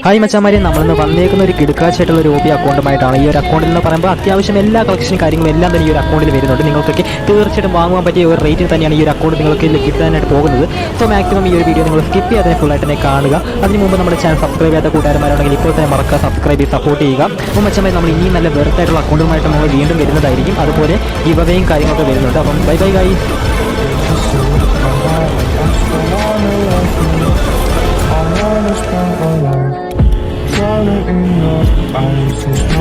Hi മച്ചാമാരെ, നമ്മളിന്ന് വന്നേക്കുന്ന ഒരു കിടുക്കാച്ചായിട്ടുള്ള ഒരു OP അക്കൗണ്ടുമായിട്ടാണ്. ഈ ഒരു അക്കൗണ്ടിൽ എന്ന് പറയുമ്പോൾ അത്യാവശ്യം എല്ലാ കളക്ഷനും കാര്യങ്ങളും എല്ലാം തന്നെ ഈ ഒരു അക്കൗണ്ടിൽ വരുന്നുണ്ട്. നിങ്ങൾക്കൊക്കെ തീർച്ചയായിട്ടും വാങ്ങാൻ പറ്റിയ ഒരു റേറ്റിൽ തന്നെയാണ് ഈ ഒരു അക്കൗണ്ട് നിങ്ങൾക്ക് കിട്ടാനായിട്ട് പോകുന്നത്. സോ മാക്സിമം ഈ ഒരു വീഡിയോ നിങ്ങൾ സ്കിപ്പ് ചെയ്യാതെ ഫുള്ളായിട്ട് തന്നെ കാണുക. അതിന് മുമ്പ് നമ്മുടെ ചാനൽ സബ്സ്ക്രൈബ് ചെയ്യാത്ത കൂട്ടുകാരന്മാരുണ്ടെങ്കിൽ ഇപ്പോൾ തന്നെ മറക്കുക, സബ്സ്ക്രൈബ് ചെയ്ത് സപ്പോർട്ട് ചെയ്യുക. അപ്പോൾ മച്ചാമാരെ, നമ്മൾ ഇനിയും നല്ല വെറുതായിട്ടുള്ള അക്കൗണ്ടുമായിട്ട് നമ്മൾ വീണ്ടും വരുന്നതായിരിക്കും. അതുപോലെ ഗിവവേയും കാര്യങ്ങളൊക്കെ വരുന്നുണ്ട്. അപ്പം bye bye guys. Falling in your eyes.